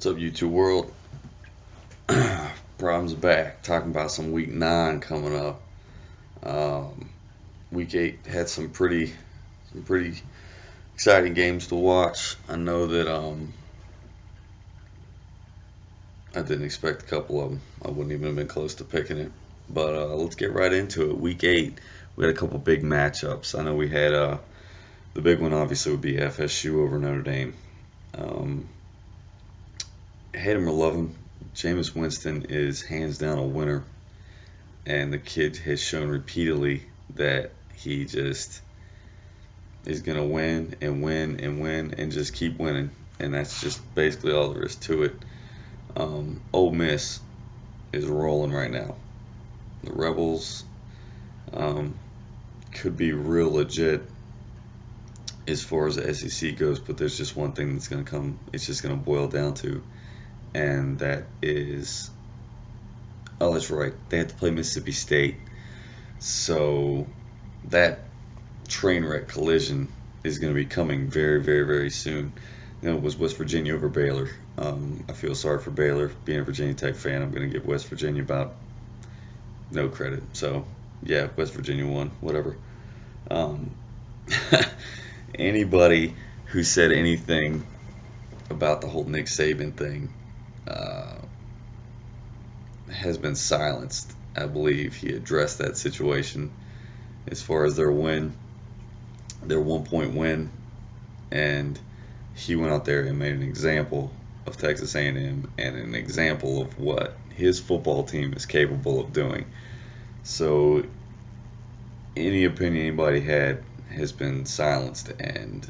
What's up, YouTube world? Problems back. Talking about some week 9 coming up. Um, week 8 had some pretty exciting games to watch. I know that I didn't expect a couple of them. I wouldn't even have been close to picking it. But let's get right into it. Week 8, we had a couple big matchups. I know we had the big one obviously would be FSU over Notre Dame. Um, Hate him or love him, Jameis Winston is hands down a winner, and the kid has shown repeatedly that he just is going to win and win and win and just keep winning, and that's just basically all there is to it. Ole Miss is rolling right now. The Rebels um, could be real legit as far as the SEC goes, but there's just one thing that's going to come. It's just going to boil down to, and that is, oh, that's right, they have to play Mississippi State. So that train wreck collision is going to be coming very, very, very soon. It was West Virginia over Baylor. I feel sorry for Baylor. Being a Virginia Tech fan, I'm going to give West Virginia about no credit. So, yeah, West Virginia won, whatever. Um, Anybody who said anything about the whole Nick Saban thing uh, has been silenced. I believe he addressed that situation as far as their 1 point win, and he went out there and made an example of Texas A&M and an example of what his football team is capable of doing. So any opinion anybody had has been silenced, and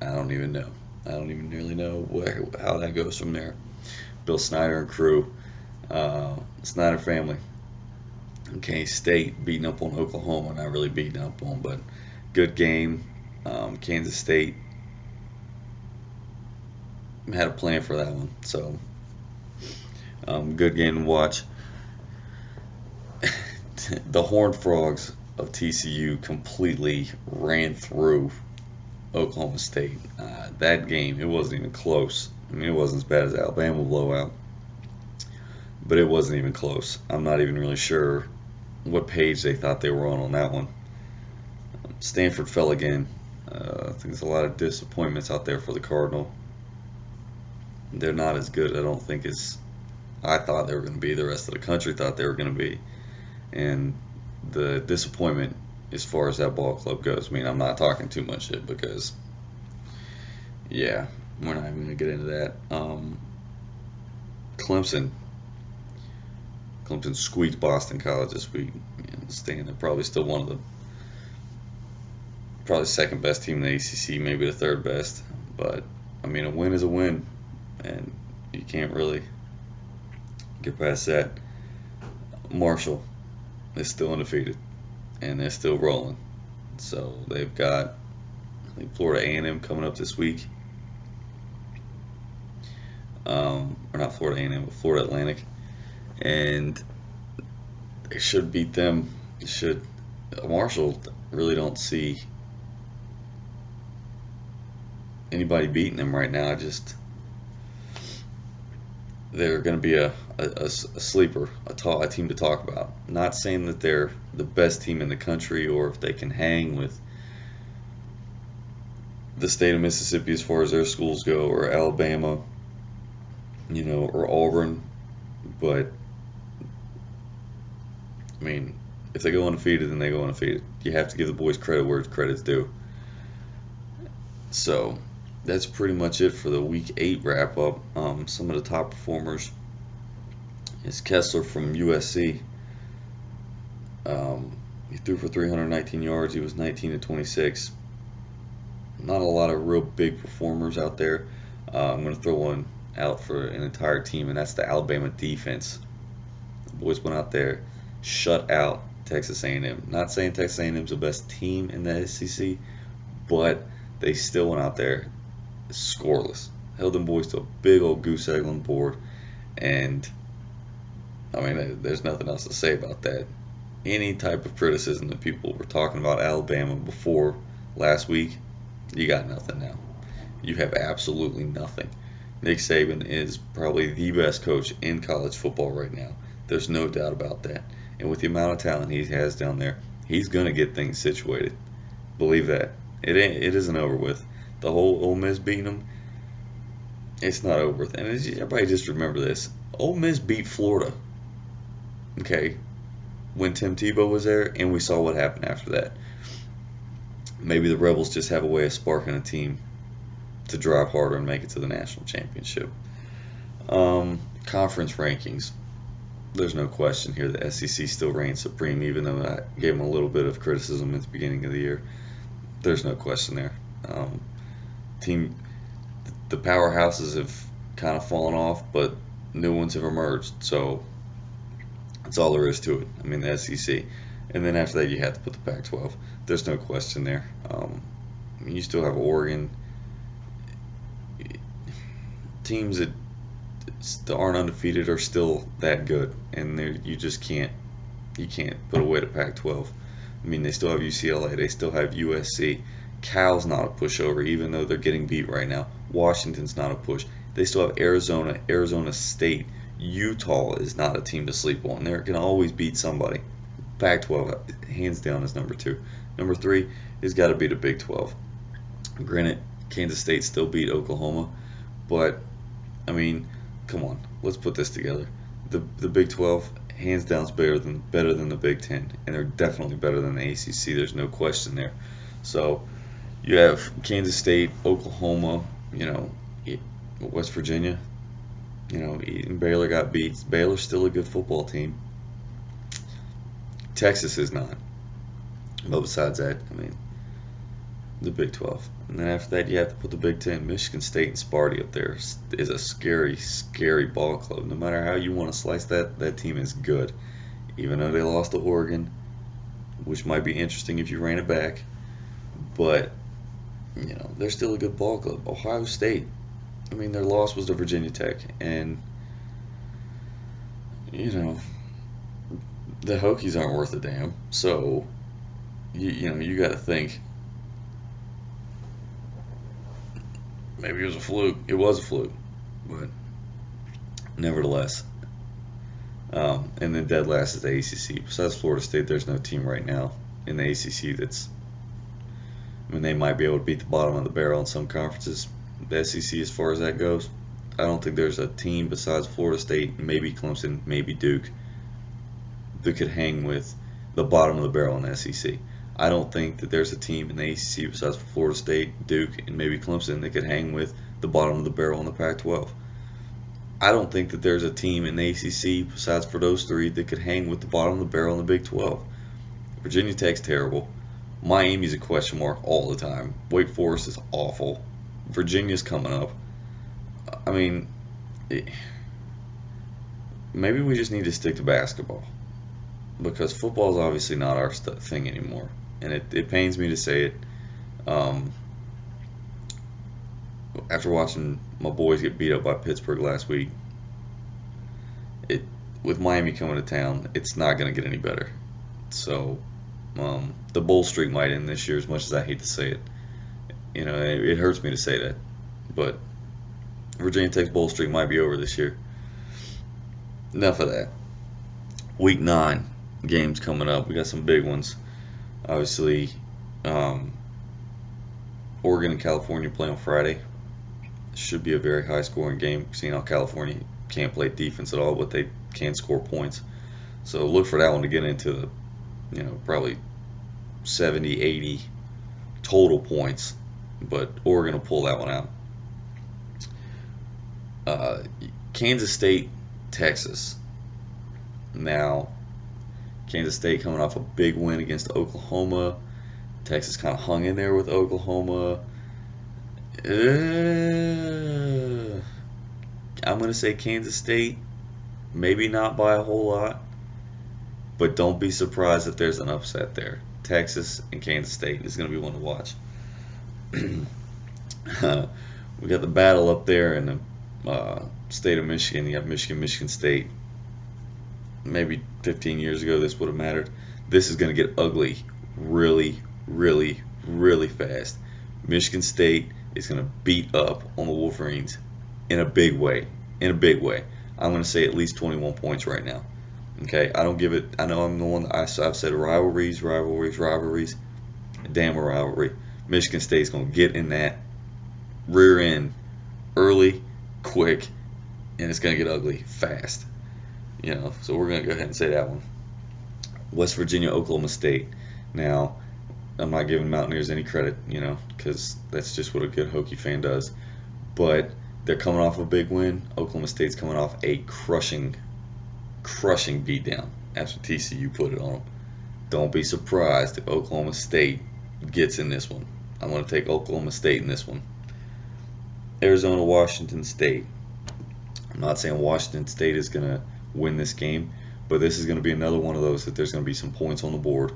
I don't even know. I don't even really know how that goes from there. Bill Snyder and crew, Snyder family, K-State beating up on Oklahoma, not really beating up on, but good game. Kansas State had a plan for that one, so good game to watch. The Horned Frogs of TCU completely ran through Oklahoma State. That game, it wasn't even close. I mean, it wasn't as bad as Alabama blowout, but it wasn't even close. I'm not even really sure what page they thought they were on that one. Stanford fell again. I think there's a lot of disappointments out there for the Cardinal. They're not as good, I don't think, as I thought they were going to be. The rest of the country thought they were going to be. And the disappointment as far as that ball club goes, I mean, I'm not talking too much shit because, yeah, we're not even going to get into that. Clemson squeaked Boston College this week. They're probably still one of the, probably second best team in the ACC, maybe the third best. But, I mean, a win is a win, and you can't really get past that. Marshall is still undefeated, and they're still rolling. So they've got, I think, Florida A&M coming up this week. Or not Florida A&M, but Florida Atlantic, and they should beat them. They should. Marshall, really don't see anybody beating them right now. They're going to be a sleeper, a team to talk about. Not saying that they're the best team in the country or if they can hang with the state of Mississippi as far as their schools go, or Alabama, or Auburn. But, I mean, if they go undefeated, then they go undefeated. You have to give the boys credit where credit's due. So that's pretty much it for the Week 8 wrap-up. Some of the top performers is Kessler from USC. He threw for 319 yards. He was 19-26. Not a lot of real big performers out there. I'm going to throw one out for an entire team, and that's the Alabama defense. The boys went out there, shut out Texas A&M. Not saying Texas A&M's the best team in the SEC, but they still went out there scoreless. Held them boys to a big old goose egg on the board, and I mean, there's nothing else to say about that. Any type of criticism that people were talking about Alabama before last week, you got nothing now. You have absolutely nothing. Nick Saban is probably the best coach in college football right now. There's no doubt about that. And with the amount of talent he has down there, he's gonna get things situated. Believe that. It isn't over with. The whole Ole Miss beating them, it's not over with. And everybody just remember this: Ole Miss beat Florida. Okay, when Tim Tebow was there, and we saw what happened after that. Maybe the Rebels just have a way of sparking a team to drive harder and make it to the national championship. Conference rankings. There's no question here. The SEC still reigns supreme, even though I gave them a little bit of criticism at the beginning of the year. There's no question there. The powerhouses have kind of fallen off, but new ones have emerged. So that's all there is to it. I mean, the SEC. And then after that, you have to put the Pac-12. There's no question there. You still have Oregon. Teams that aren't undefeated are still that good, and you just can't put away the Pac-12. I mean, they still have UCLA, they still have USC. Cal's not a pushover, even though they're getting beat right now. Washington's not a push. They still have Arizona, Arizona State. Utah is not a team to sleep on. They can always beat somebody. Pac-12, hands down, is number 2. Number 3 has got to be the Big 12. Granted, Kansas State still beat Oklahoma, but I mean, come on, let's put this together. The Big 12, hands down, is better than the Big 10, and they're definitely better than the ACC. There's no question there. So you have Kansas State, Oklahoma, West Virginia. Even Baylor got beat. Baylor's still a good football team. Texas is not. But besides that, I mean, the Big 12. And then after that, you have to put the Big 10. Michigan State and Sparty up there is a scary, scary ball club. No matter how you want to slice that team is good. Even though they lost to Oregon, which might be interesting if you ran it back. But, they're still a good ball club. Ohio State, I mean, their loss was to Virginia Tech. And, the Hokies aren't worth a damn. So, you got to think. Maybe it was a fluke. It was a fluke, but nevertheless. And then dead last is the ACC. Besides Florida State, there's no team right now in the ACC that's. I mean, they might be able to beat the bottom of the barrel in some conferences. The SEC, as far as that goes, I don't think there's a team besides Florida State, maybe Clemson, maybe Duke, that could hang with the bottom of the barrel in the SEC. I don't think that there's a team in the ACC besides Florida State, Duke, and maybe Clemson that could hang with the bottom of the barrel in the Pac-12. I don't think that there's a team in the ACC besides for those 3 that could hang with the bottom of the barrel in the Big 12. Virginia Tech's terrible. Miami's a question mark all the time. Wake Forest is awful. Virginia's coming up. I mean, maybe we just need to stick to basketball, because football is obviously not our thing anymore. And it pains me to say it. After watching my boys get beat up by Pittsburgh last week, with Miami coming to town, it's not going to get any better. So the bowl streak might end this year, as much as I hate to say it. It hurts me to say that. But Virginia Tech's bowl streak might be over this year. Enough of that. Week 9 games coming up. We got some big ones. Obviously, Oregon and California play on Friday. Should be a very high-scoring game, seeing how California can't play defense at all, but they can score points. So look for that one to get into the, probably 70, 80 total points. But Oregon will pull that one out. Kansas State, Texas. Now, Kansas State coming off a big win against Oklahoma. Texas kind of hung in there with Oklahoma. I'm going to say Kansas State. Maybe not by a whole lot. But don't be surprised if there's an upset there. Texas and Kansas State is going to be one to watch. We got the battle up there in the state of Michigan. You have Michigan State. Maybe 15 years ago this would have mattered. This is going to get ugly really, really, really fast. Michigan State is going to beat up on the Wolverines in a big way. In a big way. I'm going to say at least 21 points right now. Okay, I don't give it. I know I'm the one that I've said rivalries. Damn a rivalry. Michigan State's going to get in that rear end early, quick, and it's going to get ugly fast. So we're going to go ahead and say that one. West Virginia, Oklahoma State. Now, I'm not giving Mountaineers any credit, because that's just what a good Hokie fan does. But they're coming off a big win. Oklahoma State's coming off a crushing beatdown after TCU put it on them. Don't be surprised if Oklahoma State gets in this one. I'm going to take Oklahoma State in this one. Arizona, Washington State. I'm not saying Washington State is going to win this game, but this is going to be another one of those that there's going to be some points on the board.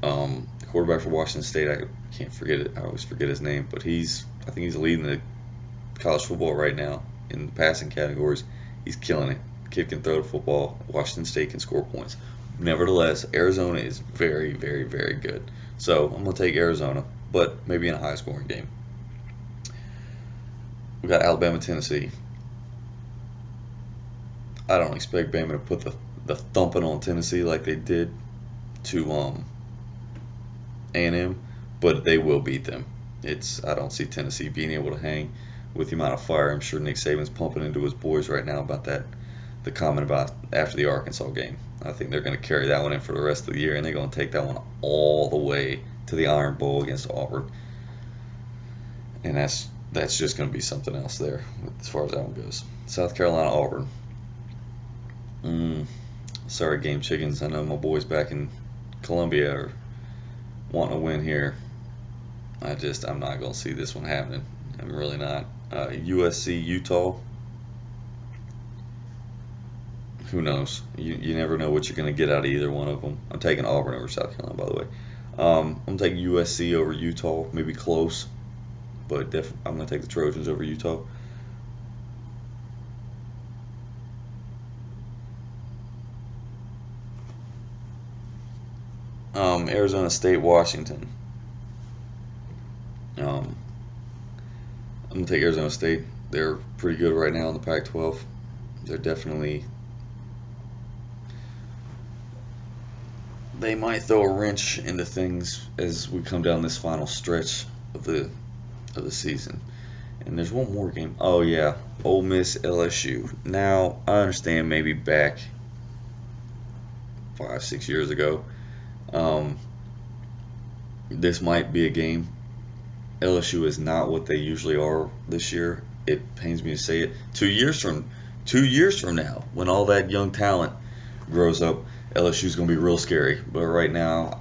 The quarterback for Washington State, I can't forget it. I always forget his name, but I think he's leading the college football right now in the passing categories. He's killing it. Kid can throw the football. Washington State can score points. Nevertheless, Arizona is very, very, very good. So I'm going to take Arizona, but maybe in a high-scoring game. We got Alabama, Tennessee. I don't expect Bama to put the thumping on Tennessee like they did to A&M, but they will beat them. I don't see Tennessee being able to hang with the amount of fire. I'm sure Nick Saban's pumping into his boys right now about that. The comment about after the Arkansas game. I think they're going to carry that one in for the rest of the year, and they're going to take that one all the way to the Iron Bowl against Auburn. And that's just going to be something else there as far as that one goes. South Carolina, Auburn. Sorry, Game Chickens. I know my boys back in Columbia are wanting to win here. I'm not going to see this one happening. I'm really not. USC, Utah. Who knows? You never know what you're going to get out of either one of them. I'm taking Auburn over South Carolina, by the way. I'm taking USC over Utah, maybe close, but I'm going to take the Trojans over Utah. Arizona State, Washington. I'm going to take Arizona State. They're pretty good right now in the Pac-12. They're definitely... They might throw a wrench into things as we come down this final stretch of the season. And there's one more game. Oh yeah, Ole Miss, LSU. Now I understand maybe back 5-6 years ago, this might be a game. LSU is not what they usually are this year. It pains me to say it. 2 years from now, when all that young talent grows up, LSU's going to be real scary. But right now,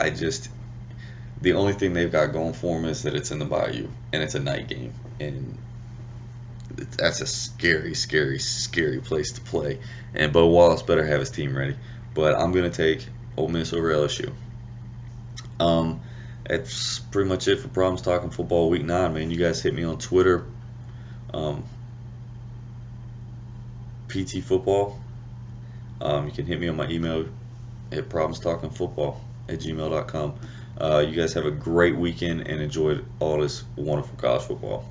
the only thing they've got going for them is that it's in the Bayou, and it's a night game. And that's a scary, scary, scary place to play. And Bo Wallace better have his team ready. But I'm going to take Ole Miss over LSU. That's pretty much it for Problems Talking Football Week 9, man. You guys hit me on Twitter, PT Football. You can hit me on my email at problemstalkinfootball@gmail.com. You guys have a great weekend and enjoy all this wonderful college football.